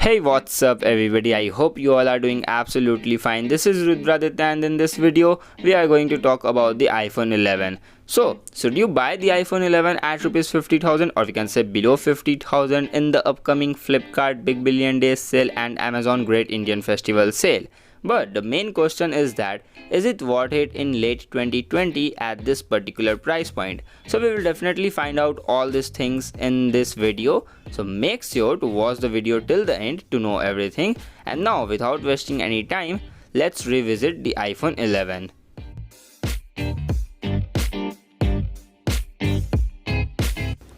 Hey, what's up everybody? I hope you all are doing absolutely fine. This is Rudraditya and in this video we are going to talk about the iPhone 11. So, should you buy the iPhone 11 at rupees 50,000 or we can say below 50,000 in the upcoming Flipkart Big Billion Days sale and Amazon Great Indian Festival sale? But the main question is that is it worth it in late 2020 at this particular price point? So we will definitely find out all these things in this video. So make sure to watch the video till the end to know everything. And now without wasting any time, let's revisit the iPhone 11.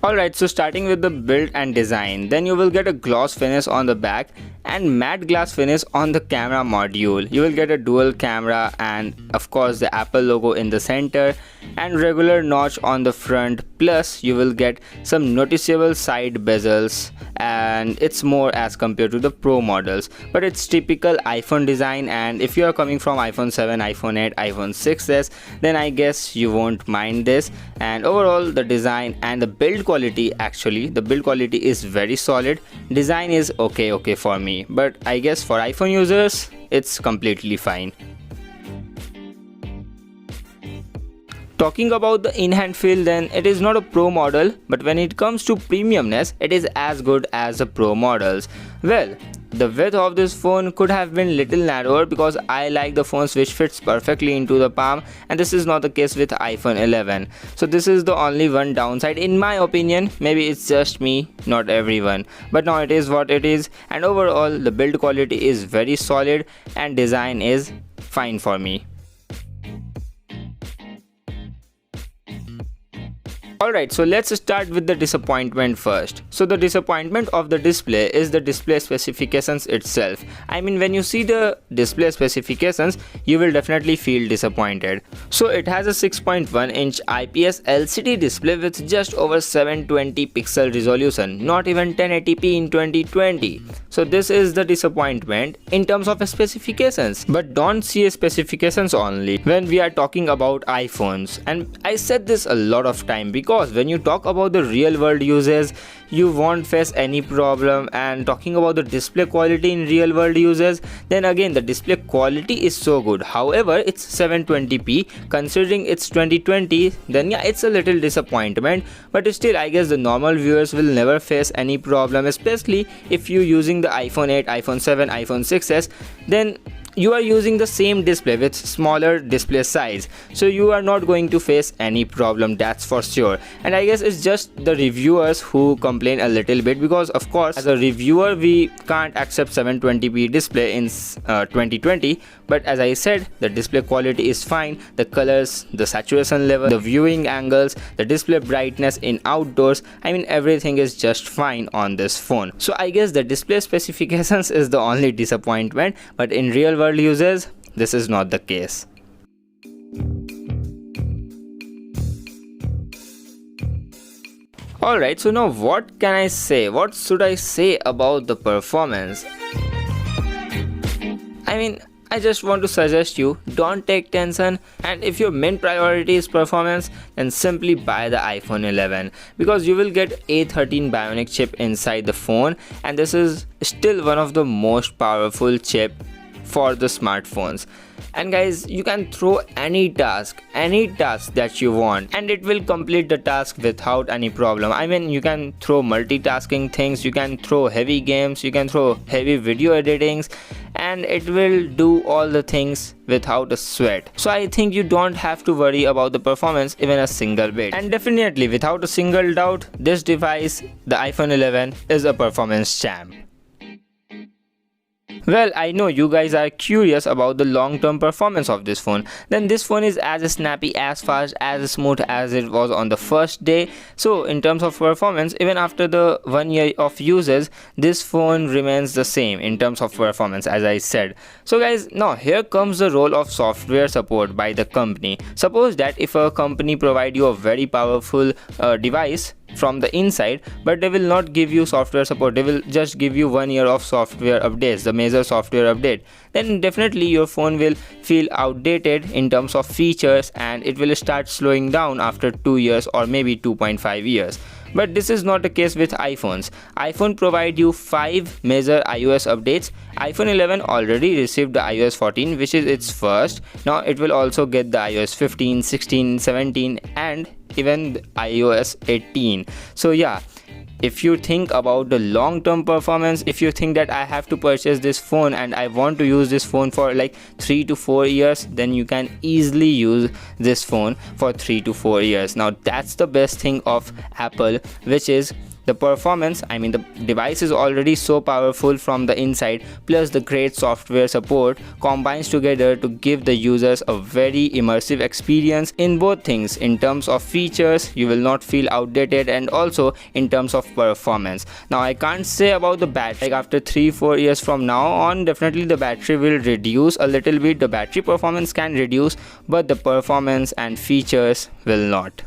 Alright, so starting with the build and design, then you will get a gloss finish on the back and matte glass finish on the camera module. You will get a dual camera and of course the Apple logo in the center and regular notch on the front, plus you will get some noticeable side bezels, and it's more as compared to the Pro models, but it's typical iPhone design. And if you are coming from iPhone 7, iPhone 8, iPhone 6s, then I guess you won't mind this. And overall the design and the build quality, actually the build quality is very solid. Design is okay for me, but I guess for iPhone users it's completely fine. Talking about the in-hand feel, then it is not a Pro model, but when it comes to premiumness, it is as good as the Pro models. Well, the width of this phone could have been little narrower because I like the phones which fits perfectly into the palm, and this is not the case with iPhone 11. So this is the only one downside in my opinion. Maybe it's just me, not everyone, but now it is what it is. And overall the build quality is very solid and design is fine for me. Alright, so let's start with the disappointment first. So the disappointment of the display is the display specifications itself. I mean, when you see the display specifications, you will definitely feel disappointed. So it has a 6.1 inch IPS LCD display with just over 720 pixel resolution, not even 1080p in 2020. So this is the disappointment in terms of specifications. But don't see specifications only when we are talking about iPhones. And I said this a lot of time because when you talk about the real world uses, you won't face any problem. And talking about the display quality in real world uses, then again the display quality is so good. However, it's 720p considering it's 2020, then yeah, it's a little disappointment. But still, I guess the normal viewers will never face any problem, especially if you're using the iPhone 8, iPhone 7, iPhone 6s, then you are using the same display with smaller display size, so you are not going to face any problem, that's for sure. And I guess it's just the reviewers who complain a little bit, because of course as a reviewer we can't accept 720p display in 2020. But as I said, the display quality is fine, the colors, the saturation level, the viewing angles, the display brightness in outdoors, I mean everything is just fine on this phone. So I guess the display specifications is the only disappointment, but in real world users this is not the case. Alright, so now what can I say? What should I say about the performance? I mean, I just want to suggest you don't take tension, and if your main priority is performance, then simply buy the iPhone 11 because you will get A13 Bionic chip inside the phone, and this is still one of the most powerful chip for the smartphones. And guys, you can throw any task that you want, and it will complete the task without any problem. I mean, you can throw multitasking things, you can throw heavy games, you can throw heavy video editings, and it will do all the things without a sweat. So I think you don't have to worry about the performance even a single bit. And definitely without a single doubt, this device, the iPhone 11, is a performance champ. Well, I know you guys are curious about the long-term performance of this phone. Then this phone is as snappy, as fast, as smooth as it was on the first day. So in terms of performance, even after the 1 year of uses, this phone remains the same in terms of performance, as I said. So guys, now here comes the role of software support by the company. Suppose that if a company provide you a very powerful device from the inside, but they will not give you software support, they will just give you 1 year of software updates, the major software update, then definitely your phone will feel outdated in terms of features and it will start slowing down after 2 years or maybe 2.5 years. But this is not the case with iPhones. iPhone provide you 5 major iOS updates. iPhone 11 already received the iOS 14, which is its first. Now it will also get the iOS 15, 16, 17 and even iOS 18. So yeah, if you think about the long-term performance, if you think that I have to purchase this phone and I want to use this phone for like 3 to 4 years, then you can easily use this phone for 3 to 4 years. Now that's the best thing of Apple, which is the performance. I mean, the device is already so powerful from the inside, plus the great software support combines together to give the users a very immersive experience in both things. In terms of features, you will not feel outdated, and also in terms of performance. Now I can't say about the battery, like after 3-4 years from now on, definitely the battery will reduce a little bit. The battery performance can reduce, but the performance and features will not.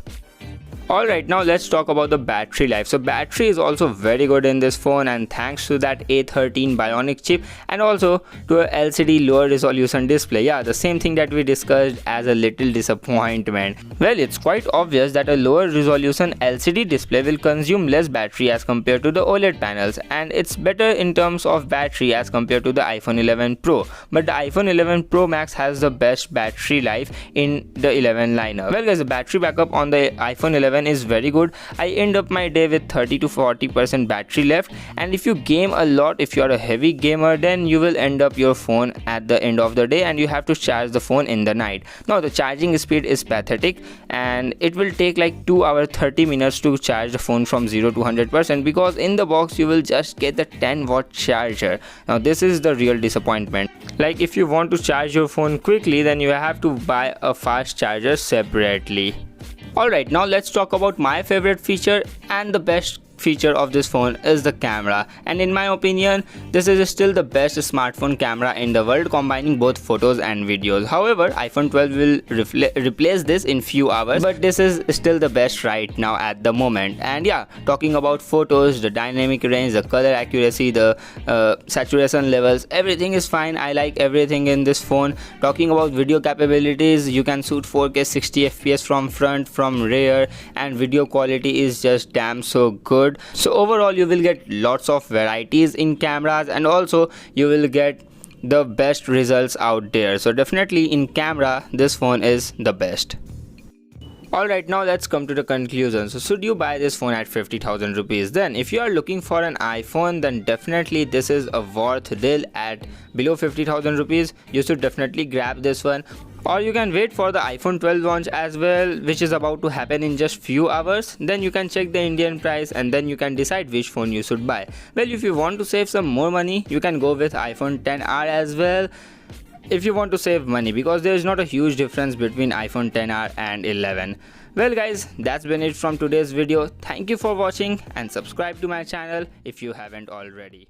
Alright, now let's talk about the battery life. So battery is also very good in this phone, and thanks to that A13 Bionic chip and also to a LCD lower resolution display. Yeah, the same thing that we discussed as a little disappointment. Well, it's quite obvious that a lower resolution LCD display will consume less battery as compared to the OLED panels, and it's better in terms of battery as compared to the iPhone 11 Pro. But the iPhone 11 Pro Max has the best battery life in the 11 lineup. Well guys, the battery backup on the iPhone 11 is very good. I end up my day with 30 to 40% battery left, and if you game a lot, if you are a heavy gamer, then you will end up your phone at the end of the day and you have to charge the phone in the night. Now the charging speed is pathetic, and it will take like 2 hours 30 minutes to charge the phone from 0 to 100%, because in the box you will just get the 10-watt charger. Now this is the real disappointment. Like if you want to charge your phone quickly, then you have to buy a fast charger separately. Alright, now let's talk about my favorite feature, and the best feature of this phone is the camera, and in my opinion this is still the best smartphone camera in the world, combining both photos and videos. However, iPhone 12 will replace this in few hours, but this is still the best right now at the moment. And yeah, talking about photos, the dynamic range, the color accuracy, the saturation levels, everything is fine. I like everything in this phone. Talking about video capabilities, you can shoot 4K 60 FPS from front, from rear, and video quality is just damn so good. So overall you will get lots of varieties in cameras, and also you will get the best results out there. So definitely in camera this phone is the best. Alright, now let's come to the conclusion. So should you buy this phone at 50,000 rupees? Then if you are looking for an iPhone, then definitely this is a worth deal. At below 50,000 rupees you should definitely grab this one. Or you can wait for the iPhone 12 launch as well, which is about to happen in just few hours. Then you can check the Indian price and then you can decide which phone you should buy. Well, if you want to save some more money, you can go with iPhone XR as well, if you want to save money, because there is not a huge difference between iPhone XR and 11. Well guys, that's been it from today's video. Thank you for watching, and subscribe to my channel if you haven't already.